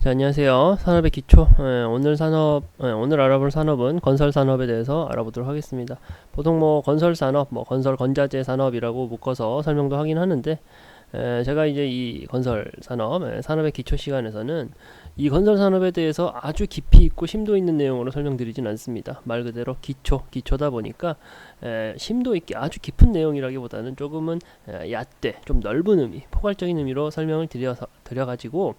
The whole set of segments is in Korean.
자, 안녕하세요. 산업의 기초. 오늘 알아볼 산업은 건설 산업에 대해서 알아보도록 하겠습니다. 보통 뭐 건설 산업, 뭐 건설 건자재 산업이라고 묶어서 설명도 하긴 하는데, 제가 이제 이 건설 산업, 산업의 기초 시간에서는 이 건설 산업에 대해서 아주 깊이 있고 심도 있는 내용으로 설명드리진 않습니다. 말 그대로 기초다 보니까 심도 있게 아주 깊은 내용이라기보다는 조금은 얕되 좀 넓은 의미, 포괄적인 의미로 설명을 드려가지고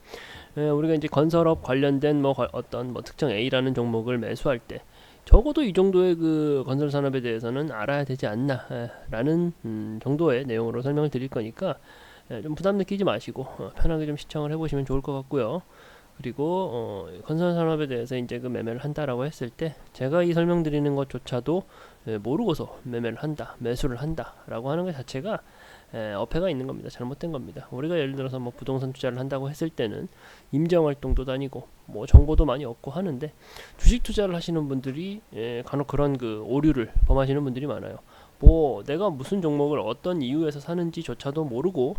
우리가 이제 건설업 관련된 뭐 어떤 뭐 특정 A라는 종목을 매수할 때 적어도 이 정도의 그 건설 산업에 대해서는 알아야 되지 않나라는 정도의 내용으로 설명을 드릴 거니까 좀 부담 느끼지 마시고 편하게 좀 시청을 해보시면 좋을 것 같고요. 그리고 건설 산업에 대해서 이제 그 매매를 한다라고 했을 때 제가 이 설명드리는 것조차도 모르고서 매매를 한다, 매수를 한다라고 하는 것 자체가 어폐가 있는 겁니다. 잘못된 겁니다. 우리가 예를 들어서 뭐 부동산 투자를 한다고 했을 때는 임정 활동도 다니고 뭐 정보도 많이 얻고 하는데 주식 투자를 하시는 분들이 간혹 그런 그 오류를 범하시는 분들이 많아요. 뭐 내가 무슨 종목을 어떤 이유에서 사는지조차도 모르고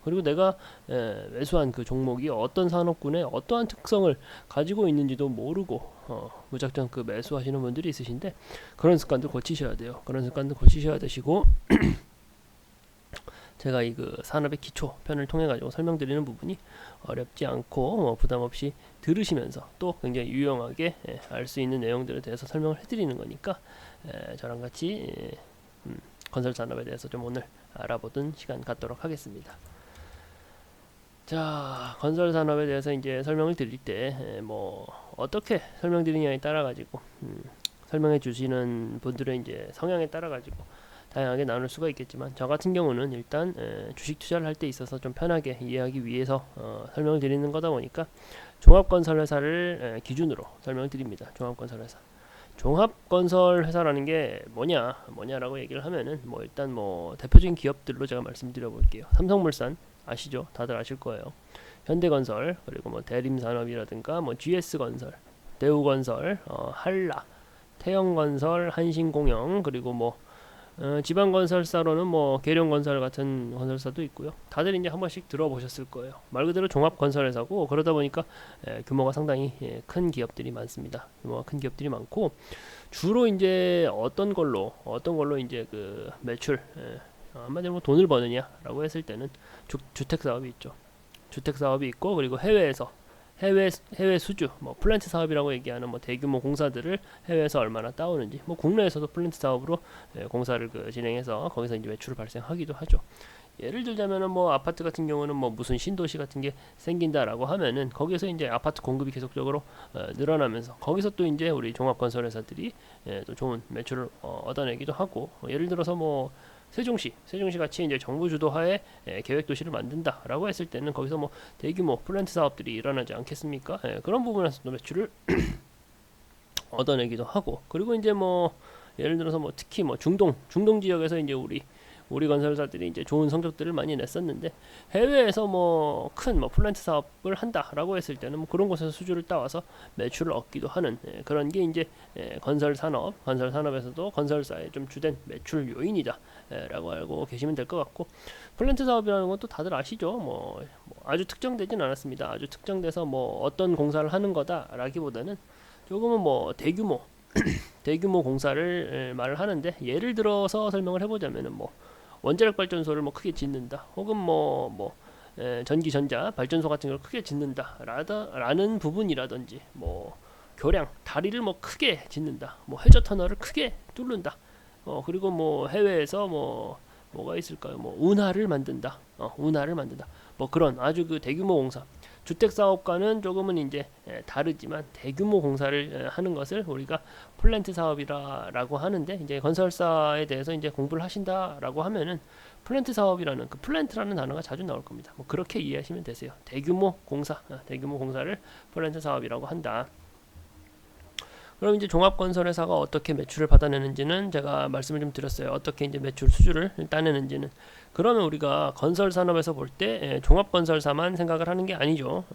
그리고 내가 매수한 그 종목이 어떤 산업군에 어떠한 특성을 가지고 있는지도 모르고 무작정 그 매수하시는 분들이 있으신데 그런 습관들 고치셔야 돼요. 그런 습관들 고치셔야 되시고 제가 이 그 산업의 기초 편을 통해 가지고 설명드리는 부분이 어렵지 않고 부담 없이 들으시면서 또 굉장히 유용하게 알 수 있는 내용들에 대해서 설명을 해드리는 거니까 저랑 같이 건설 산업에 대해서 좀 오늘 알아보던 시간 갖도록 하겠습니다. 자, 건설 산업에 대해서 이제 설명을 드릴 때 뭐 어떻게 설명드리냐에 따라 가지고 설명해 주시는 분들의 이제 성향에 따라 가지고 다양하게 나눌 수가 있겠지만 저 같은 경우는 일단 주식 투자를 할 때 있어서 좀 편하게 이해하기 위해서 설명을 드리는 거다 보니까 종합건설회사를 기준으로 설명을 드립니다. 종합건설회사. 종합건설회사라는 게 뭐냐라고 얘기를 하면은 뭐 일단 뭐 대표적인 기업들로 제가 말씀드려 볼게요. 삼성물산 아시죠? 다들 아실 거예요. 현대건설 그리고 뭐 대림산업이라든가 뭐 GS건설, 대우건설, 한라, 태영건설, 한신공영 그리고 뭐 지방건설사로는 뭐 계룡건설 같은 건설사도 있고요. 다들 이제 한 번씩 들어보셨을 거예요. 말 그대로 종합건설회사고 그러다 보니까 규모가 상당히 큰 기업들이 많습니다. 규모가 큰 기업들이 많고 주로 이제 어떤 걸로 이제 그 매출 한마디로 뭐 돈을 버느냐라고 했을 때는 주택 사업이 있죠. 주택 사업이 있고 그리고 해외 수주, 뭐 플랜트 사업이라고 얘기하는 뭐 대규모 공사들을 해외에서 얼마나 따오는지, 뭐 국내에서도 플랜트 사업으로 공사를 진행해서 거기서 이제 매출을 발생하기도 하죠. 예를 들자면은 뭐 아파트 같은 경우는 뭐 무슨 신도시 같은 게 생긴다라고 하면은 거기서 이제 아파트 공급이 계속적으로 늘어나면서 거기서 또 이제 우리 종합건설회사들이 또 좋은 매출을 얻어내기도 하고 예를 들어서 뭐 세종시 같이 이제 정부 주도하에 계획 도시를 만든다라고 했을 때는 거기서 뭐 대규모 플랜트 사업들이 일어나지 않겠습니까? 그런 부분에서도 매출을 얻어내기도 하고 그리고 이제 뭐 예를 들어서 뭐 특히 뭐 중동 지역에서 이제 우리 건설사들이 이제 좋은 성적들을 많이 냈었는데 해외에서 뭐 큰 뭐 플랜트 사업을 한다라고 했을 때는 뭐 그런 곳에서 수주를 따와서 매출을 얻기도 하는 그런 게 이제 건설 산업에서도 건설사의 좀 주된 매출 요인이다라고 알고 계시면 될 것 같고 플랜트 사업이라는 것도 다들 아시죠? 뭐 아주 특정되진 않았습니다. 아주 특정돼서 뭐 어떤 공사를 하는 거다라기보다는 조금은 뭐 대규모 공사를 말을 하는데 예를 들어서 설명을 해보자면은 뭐 원자력 발전소를 뭐 크게 짓는다 혹은 전기 전자 발전소 같은 걸 크게 짓는다라는 부분이라든지 뭐 교량 다리를 뭐 크게 짓는다 뭐 해저 터널을 크게 뚫는다 그리고 뭐 해외에서 뭐가 있을까요? 뭐 운하를 만든다 뭐 그런 아주 그 대규모 공사 주택 사업과는 조금은 이제 다르지만 대규모 공사를 하는 것을 우리가 플랜트 사업이라고 하는데 이제 건설사에 대해서 이제 공부를 하신다라고 하면은 플랜트 사업이라는 그 플랜트라는 단어가 자주 나올 겁니다. 뭐 그렇게 이해하시면 되세요. 대규모 공사를 플랜트 사업이라고 한다. 그럼 이제 종합건설회사가 어떻게 매출을 받아내는지는 제가 말씀을 좀 드렸어요. 어떻게 이제 매출 수주를 따내는지는. 그러면 우리가 건설 산업에서 볼 때 종합건설사만 생각을 하는 게 아니죠.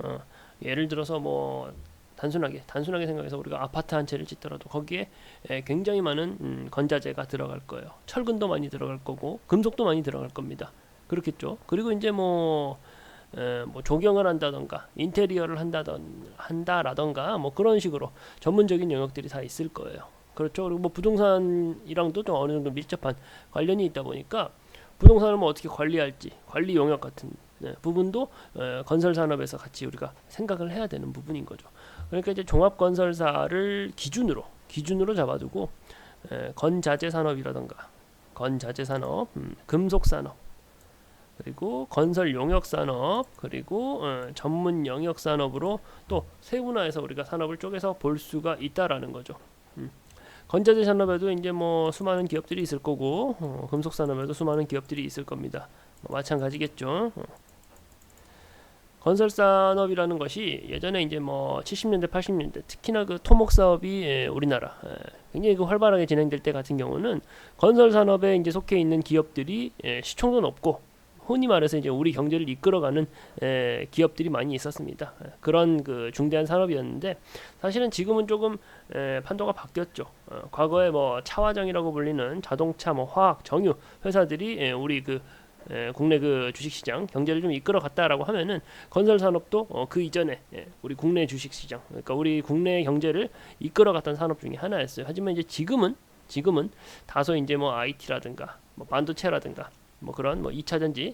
예를 들어서 뭐 단순하게 생각해서 우리가 아파트 한 채를 짓더라도 거기에 굉장히 많은 건자재가 들어갈 거예요. 철근도 많이 들어갈 거고 금속도 많이 들어갈 겁니다. 그렇겠죠. 그리고 이제 뭐 뭐 조경을 한다던가 인테리어를 한다라던가 뭐 그런 식으로 전문적인 영역들이 다 있을 거예요. 그렇죠. 그리고 뭐 부동산이랑도 좀 어느 정도 밀접한 관련이 있다 보니까 부동산을 뭐 어떻게 관리할지 관리 용역 같은 부분도 건설 산업에서 같이 우리가 생각을 해야 되는 부분인 거죠. 그러니까 이제 종합 건설사를 기준으로 잡아두고 건자재 산업이라던가 건자재 산업, 금속 산업, 그리고 건설 용역 산업, 그리고 전문 영역 산업으로 또 세분화해서 우리가 산업을 쪼개서 볼 수가 있다라는 거죠. 건자재 산업에도 이제 뭐 수많은 기업들이 있을 거고 금속 산업에도 수많은 기업들이 있을 겁니다. 마찬가지겠죠. 건설 산업이라는 것이 예전에 이제 뭐 70년대, 80년대 특히나 그 토목 사업이 우리나라 굉장히 그 활발하게 진행될 때 같은 경우는 건설 산업에 이제 속해 있는 기업들이 시총도 높고 흔히 말해서 이제 우리 경제를 이끌어가는 기업들이 많이 있었습니다. 그런 그 중대한 산업이었는데 사실은 지금은 조금 판도가 바뀌었죠. 과거에 뭐 차화정이라고 불리는 자동차, 뭐 화학, 정유 회사들이 우리 그 국내 그 주식시장 경제를 좀 이끌어갔다라고 하면은 건설 산업도 그 이전에 우리 국내 주식시장, 그러니까 우리 국내 경제를 이끌어갔던 산업 중에 하나였어요. 하지만 이제 지금은 다소 이제 뭐 IT라든가 뭐 반도체라든가 뭐 그런 뭐 2차 전지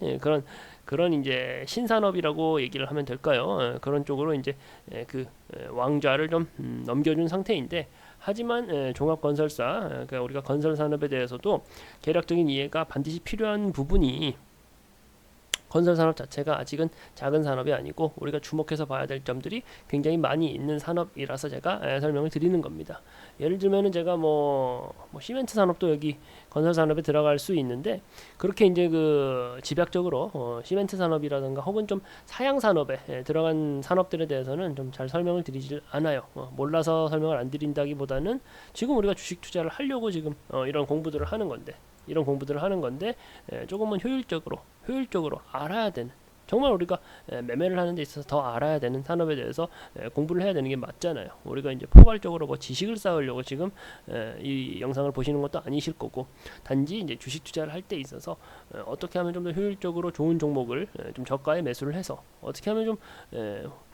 그런 이제 신산업이라고 얘기를 하면 될까요? 그런 쪽으로 이제 그 왕좌를 좀 넘겨준 상태인데, 하지만 종합건설사, 그러니까 우리가 건설 산업에 대해서도 개략적인 이해가 반드시 필요한 부분이, 건설 산업 자체가 아직은 작은 산업이 아니고 우리가 주목해서 봐야 될 점들이 굉장히 많이 있는 산업이라서 제가 설명을 드리는 겁니다. 예를 들면은 제가 뭐 시멘트 산업도 여기 건설 산업에 들어갈 수 있는데, 그렇게 이제 그 집약적으로 시멘트 산업이라든가 혹은 좀 사양 산업에 들어간 산업들에 대해서는 좀 잘 설명을 드리질 않아요. 몰라서 설명을 안 드린다기보다는 지금 우리가 주식 투자를 하려고 지금 이런 공부들을 하는 건데 조금은 효율적으로 알아야 되는, 정말 우리가 매매를 하는 데 있어서 더 알아야 되는 산업에 대해서 공부를 해야 되는 게 맞잖아요. 우리가 이제 포괄적으로 뭐 지식을 쌓으려고 지금 이 영상을 보시는 것도 아니실 거고, 단지 이제 주식 투자를 할 때 있어서 어떻게 하면 좀 더 효율적으로 좋은 종목을 좀 저가에 매수를 해서 어떻게 하면 좀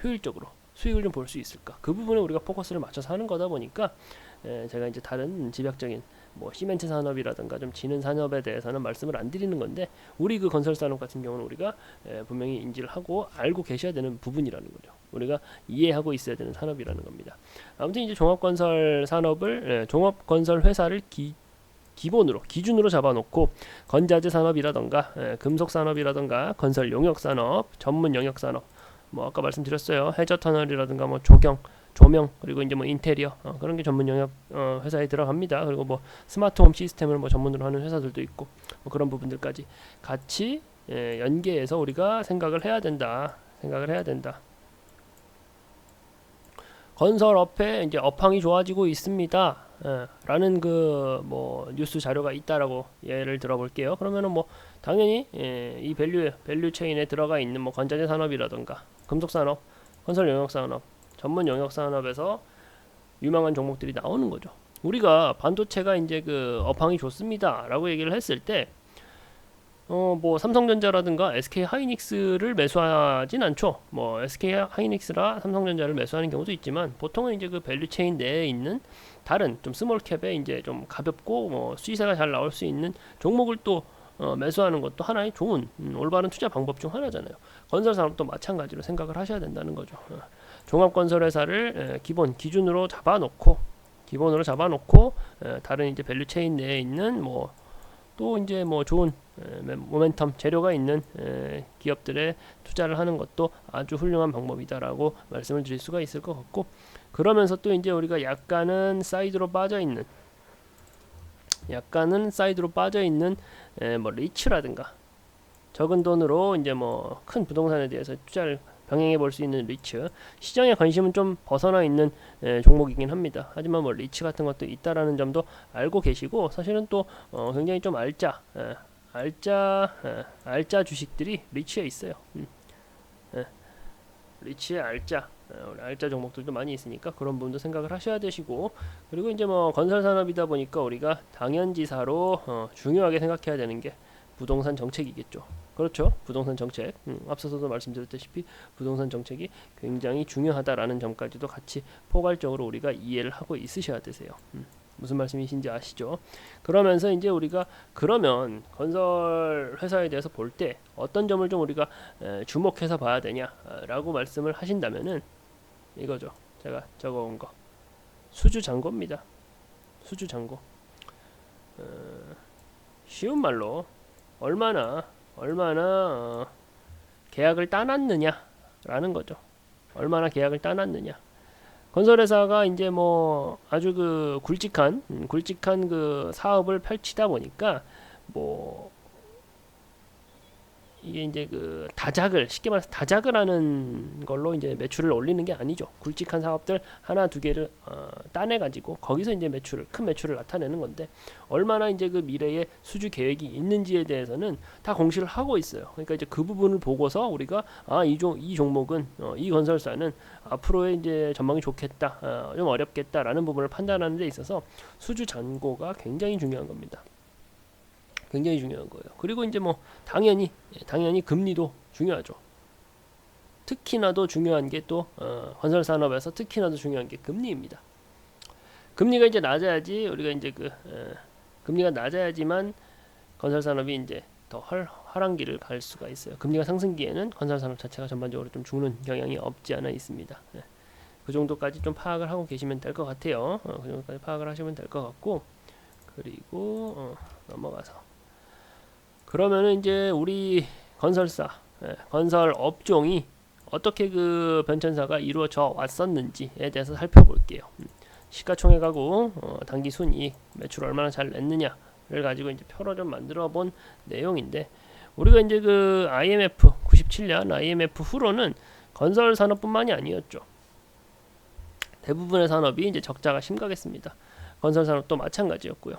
효율적으로 수익을 좀 볼 수 있을까, 그 부분에 우리가 포커스를 맞춰서 하는 거다 보니까 제가 이제 다른 집약적인 뭐 시멘트 산업이라든가 좀 지는 산업에 대해서는 말씀을 안 드리는 건데, 우리 그 건설 산업 같은 경우는 우리가 분명히 인지를 하고 알고 계셔야 되는 부분이라는 거죠. 우리가 이해하고 있어야 되는 산업이라는 겁니다. 아무튼 이제 종합건설 산업을 종합건설 회사를 기준으로 잡아놓고 건자재 산업이라던가 금속 산업이라던가 건설 용역 산업, 전문 영역 산업, 뭐 아까 말씀드렸어요. 해저 터널이라든가 뭐 조명, 그리고 이제 뭐 인테리어 그런 게 전문 영역 회사에 들어갑니다. 그리고 뭐 스마트홈 시스템을 뭐 전문으로 하는 회사들도 있고, 뭐 그런 부분들까지 같이 연계해서 우리가 생각을 해야 된다. 건설업에 이제 업황이 좋아지고 있습니다. 라는 그 뭐 뉴스 자료가 있다라고 예를 들어볼게요. 그러면은 뭐 당연히 이 밸류 체인에 들어가 있는 뭐 건자재 산업이라던가 금속 산업, 건설 용역 산업, 전문 영역 산업에서 유망한 종목들이 나오는 거죠. 우리가 반도체가 이제 그 업황이 좋습니다라고 얘기를 했을 때 뭐 삼성전자라든가 SK 하이닉스를 매수하진 않죠. 뭐 SK 하이닉스라 삼성전자를 매수하는 경우도 있지만, 보통은 이제 그 밸류체인 내에 있는 다른 좀 스몰캡에 이제 좀 가볍고 뭐 수익세가 잘 나올 수 있는 종목을 또 매수하는 것도 하나의 좋은 올바른 투자 방법 중 하나잖아요. 건설 산업도 마찬가지로 생각을 하셔야 된다는 거죠. 종합건설회사를 기준으로 잡아놓고 다른 이제 밸류체인 내에 있는 뭐 또 이제 뭐 좋은 모멘텀 재료가 있는 기업들에 투자를 하는 것도 아주 훌륭한 방법이다라고 말씀을 드릴 수가 있을 것 같고, 그러면서 또 이제 우리가 약간은 사이드로 빠져 있는 뭐 리츠라든가 적은 돈으로 이제 뭐 큰 부동산에 대해서 투자를 병행해 볼 수 있는 리츠, 시장의 관심은 좀 벗어나 있는 종목이긴 합니다. 하지만 뭐 리츠 같은 것도 있다라는 점도 알고 계시고, 사실은 또 굉장히 좀 알짜 주식들이 리츠에 있어요. 리츠의 알짜 종목들도 많이 있으니까 그런 부분도 생각을 하셔야 되시고, 그리고 이제 뭐 건설 산업이다 보니까 우리가 당연지사로 중요하게 생각해야 되는 게 부동산 정책이겠죠. 그렇죠. 부동산 정책. 앞서서도 말씀드렸다시피 부동산 정책이 굉장히 중요하다라는 점까지도 같이 포괄적으로 우리가 이해를 하고 있으셔야 되세요. 무슨 말씀이신지 아시죠? 그러면서 이제 우리가 그러면 건설 회사에 대해서 볼 때 어떤 점을 좀 우리가 주목해서 봐야 되냐라고 말씀을 하신다면은 이거죠. 제가 적어온 거. 수주 잔고입니다. 수주 잔고. 쉬운 말로 얼마나 계약을 따놨느냐라는 거죠. 얼마나 계약을 따놨느냐. 건설회사가 이제 뭐 아주 그 굵직한 그 사업을 펼치다 보니까 뭐 이게 이제 그 다작을 쉽게 말해서 다작을 하는 걸로 이제 매출을 올리는 게 아니죠. 굵직한 사업들 하나 두 개를 따내 가지고 거기서 이제 큰 매출을 나타내는 건데 얼마나 이제 그 미래에 수주 계획이 있는지에 대해서는 다 공시를 하고 있어요. 그러니까 이제 그 부분을 보고서 우리가 이 종목은 이 건설사는 앞으로의 이제 전망이 좋겠다, 좀 어렵겠다라는 부분을 판단하는 데 있어서 수주 잔고가 굉장히 중요한 겁니다. 굉장히 중요한 거예요. 그리고 이제 뭐 당연히 금리도 중요하죠. 특히나도 중요한 게 또 건설 산업에서 특히나도 중요한 게 금리입니다. 금리가 이제 낮아야지 우리가 이제 금리가 낮아야지만 건설 산업이 이제 더 하락기를 갈 수가 있어요. 금리가 상승기에는 건설 산업 자체가 전반적으로 좀 죽는 경향이 없지 않아 있습니다. 그 정도까지 좀 파악을 하고 계시면 될 것 같아요. 그 정도까지 파악을 하시면 될 것 같고 그리고 넘어가서 그러면은 이제 우리 건설사, 건설 업종이 어떻게 그 변천사가 이루어져 왔었는지에 대해서 살펴볼게요. 시가총액하고 당기 순이익, 매출 얼마나 잘 냈느냐를 가지고 이제 표로 좀 만들어 본 내용인데 우리가 이제 그 IMF 97년 IMF 후로는 건설 산업뿐만이 아니었죠. 대부분의 산업이 이제 적자가 심각했습니다. 건설 산업도 마찬가지였고요.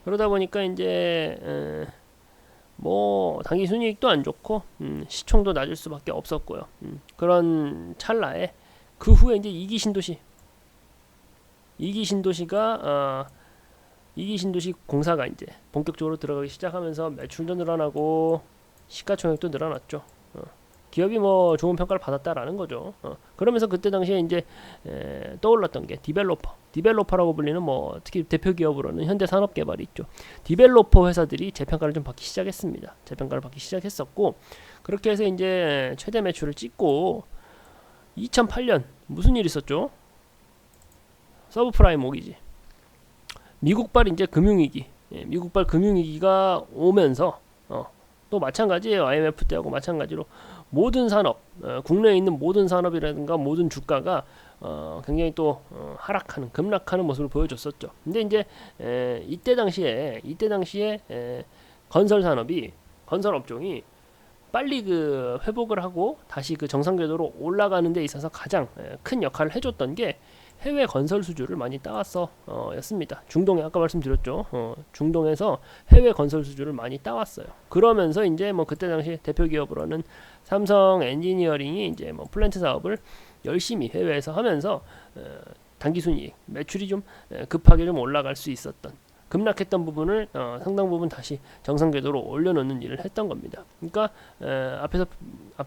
그러다 보니까 이제 뭐 당기 순이익도 안 좋고 시총도 낮을 수밖에 없었고요. 그런 찰나에 그 후에 이제 이기 신도시 공사가 이제 본격적으로 들어가기 시작하면서 매출도 늘어나고 시가총액도 늘어났죠. 기업이 뭐 좋은 평가를 받았다라는 거죠. 그러면서 그때 당시에 이제 떠올랐던 게 디벨로퍼라고 불리는 뭐 특히 대표 기업으로는 현대산업개발이 있죠. 디벨로퍼 회사들이 재평가를 좀 받기 시작했습니다. 재평가를 받기 시작했었고 그렇게 해서 이제 최대 매출을 찍고 2008년 무슨 일이 있었죠? 서브프라임 모기지. 미국발 이제 금융위기, 미국발 금융위기가 오면서 또 마찬가지예요. IMF 때하고 마찬가지로 모든 산업, 국내에 있는 모든 산업이라든가 모든 주가가 굉장히 또 급락하는 모습을 보여줬었죠. 근데 이제 이때 당시에 건설 업종이 빨리 그 회복을 하고 다시 그 정상 궤도로 올라가는 데 있어서 가장 큰 역할을 해줬던 게 해외 건설 수주를 많이 따왔어 였습니다. 중동에 아까 말씀드렸죠. 중동에서 해외 건설 수주를 많이 따왔어요. 그러면서 이제 뭐 그때 당시 대표 기업으로는 삼성 엔지니어링이 이제 뭐 플랜트 사업을 열심히 해외에서 하면서 당기 순이익 매출이 좀 급하게 좀 올라갈 수 있었던 급락했던 부분을 상당 부분 다시 정상 궤도로 올려놓는 일을 했던 겁니다. 그러니까 앞에서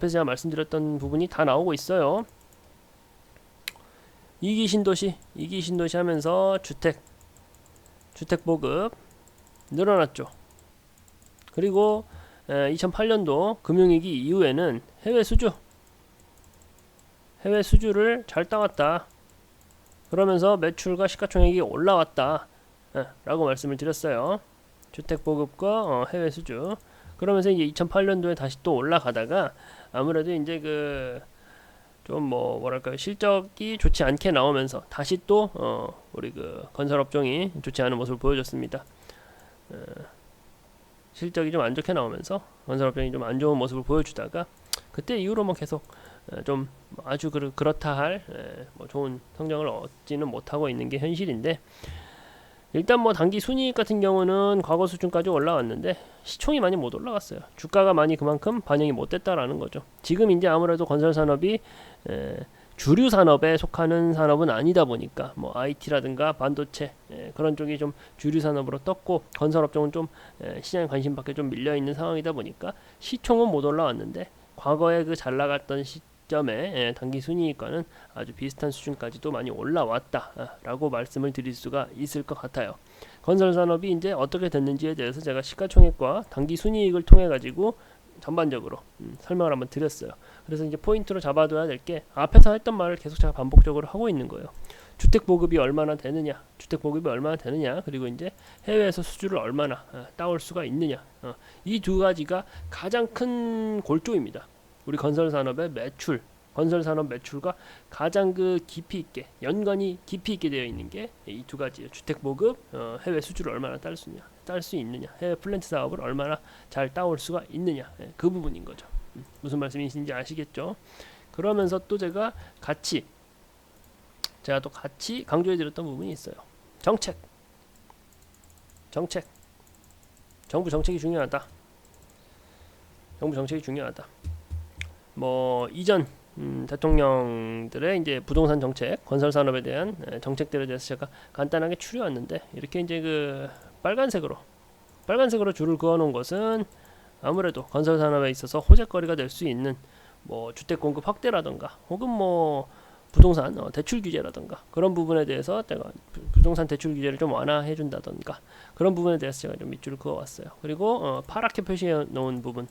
제가 말씀드렸던 부분이 다 나오고 있어요. 이기 신도시 하면서 주택 보급 늘어났죠. 그리고 2008년도 금융위기 이후에는 해외 수주를 잘 따왔다. 그러면서 매출과 시가총액이 올라왔다. 라고 말씀을 드렸어요. 주택 보급과 해외 수주. 그러면서 이제 2008년도에 다시 또 올라가다가 아무래도 이제 좀 뭐랄까요 실적이 좋지 않게 나오면서 다시 또 우리 그 건설 업종이 좋지 않은 모습을 보여줬습니다. 실적이 좀 안 좋게 나오면서 건설 업종이 좀 안 좋은 모습을 보여주다가 그때 이후로 뭐 계속 좀 아주 그렇다 할 뭐 좋은 성적을 얻지는 못하고 있는 게 현실인데 일단 뭐 단기 순이익 같은 경우는 과거 수준까지 올라왔는데 시총이 많이 못 올라갔어요. 주가가 많이 그만큼 반영이 못 됐다라는 거죠. 지금 이제 아무래도 건설 산업이 주류 산업에 속하는 산업은 아니다 보니까 뭐 IT라든가 반도체 그런 쪽이 좀 주류 산업으로 떴고 건설업종은 좀 시장에 관심 밖에 좀 밀려 있는 상황이다 보니까 시총은 못 올라왔는데 과거에 그 잘 나갔던 시점에 단기 순이익과는 아주 비슷한 수준까지도 많이 올라왔다라고 말씀을 드릴 수가 있을 것 같아요. 건설 산업이 이제 어떻게 됐는지에 대해서 제가 시가총액과 단기 순이익을 통해 가지고 전반적으로 설명을 한번 드렸어요. 그래서 이제 포인트로 잡아둬야 될 게 앞에서 했던 말을 계속 제가 반복적으로 하고 있는 거예요. 주택 보급이 얼마나 되느냐, 그리고 이제 해외에서 수주를 얼마나 따올 수가 있느냐, 이 두 가지가 가장 큰 골조입니다. 우리 건설 산업의 매출, 건설 산업 매출과 가장 그 깊이 있게 연관이 깊이 있게 되어 있는 게 이 두 가지예요. 주택 보급, 해외 수주를 얼마나 딸 수 있느냐, 해외 플랜트 사업을 얼마나 잘 따올 수가 있느냐, 그 부분인 거죠. 무슨 말씀이신지 아시겠죠? 그러면서 또 제가 또 같이 강조해 드렸던 부분이 있어요. 정책, 정부 정책이 중요하다. 뭐 이전 대통령들의 이제 부동산 정책, 건설 산업에 대한 정책들에 대해서 제가 간단하게 추려왔는데 이렇게 이제 그 빨간색으로 줄을 그어놓은 것은 아무래도 건설 산업에 있어서 호재거리가 될 수 있는 뭐 주택 공급 확대라던가 혹은 뭐 부동산 대출 규제라던가 그런 부분에 대해서 제가 부동산 대출 규제를 좀 완화해 준다던가 그런 부분에 대해서 제가 좀 밑줄을 그어왔어요. 그리고 파랗게 표시해 놓은 부분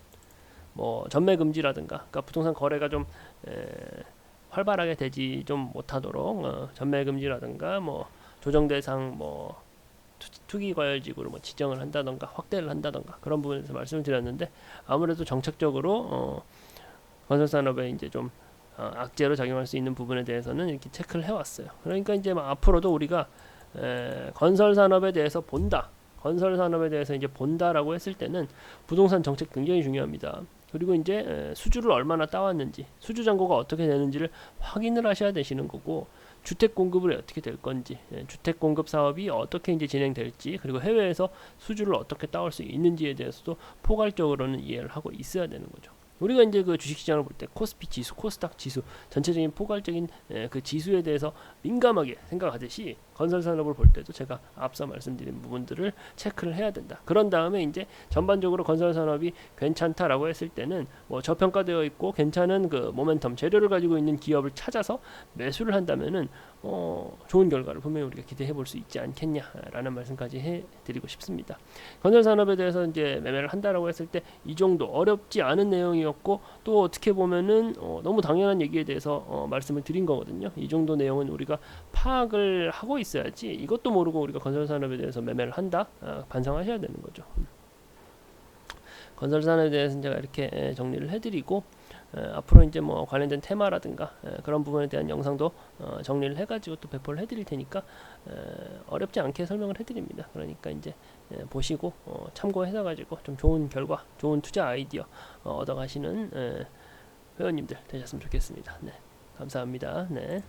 뭐 전매 금지라든가 그러니까 부동산 거래가 좀 활발하게 되지 좀 못하도록 전매 금지라든가 뭐 조정 대상 뭐 투기 과열지구를 뭐 지정을 한다던가 확대를 한다던가 그런 부분에서 말씀을 드렸는데 아무래도 정책적으로 건설 산업에 이제 좀 악재로 작용할 수 있는 부분에 대해서는 이렇게 체크를 해왔어요. 그러니까 이제 앞으로도 우리가 건설 산업에 대해서 이제 본다라고 했을 때는 부동산 정책 굉장히 중요합니다. 그리고 이제 수주를 얼마나 따왔는지, 수주 잔고가 어떻게 되는지를 확인을 하셔야 되시는 거고, 주택 공급을 어떻게 될 건지, 주택 공급 사업이 어떻게 이제 진행될지, 그리고 해외에서 수주를 어떻게 따올 수 있는지에 대해서도 포괄적으로는 이해를 하고 있어야 되는 거죠. 우리가 이제 그 주식시장을 볼 때 코스피 지수, 코스닥 지수, 전체적인 포괄적인 그 지수에 대해서 민감하게 생각하듯이 건설 산업을 볼 때도 제가 앞서 말씀드린 부분들을 체크를 해야 된다. 그런 다음에 이제 전반적으로 건설 산업이 괜찮다라고 했을 때는 뭐 저평가되어 있고 괜찮은 그 모멘텀 재료를 가지고 있는 기업을 찾아서 매수를 한다면은 좋은 결과를 분명히 우리가 기대해 볼 수 있지 않겠냐라는 말씀까지 해드리고 싶습니다. 건설 산업에 대해서 이제 매매를 한다라고 했을 때 이 정도 어렵지 않은 내용이었고 또 어떻게 보면은 너무 당연한 얘기에 대해서 말씀을 드린 거거든요. 이 정도 내용은 우리가 파악을 하고 있어야지 이것도 모르고 우리가 건설 산업에 대해서 매매를 한다 반성하셔야 되는 거죠. 건설 산업에 대해서는 제가 이렇게 정리를 해드리고 앞으로 이제 뭐 관련된 테마라든가 그런 부분에 대한 영상도 정리를 해가지고 또 배포를 해드릴 테니까 어렵지 않게 설명을 해드립니다. 그러니까 이제 보시고 참고해서 가지고 좀 좋은 결과, 좋은 투자 아이디어 얻어가시는 회원님들 되셨으면 좋겠습니다. 네, 감사합니다. 네.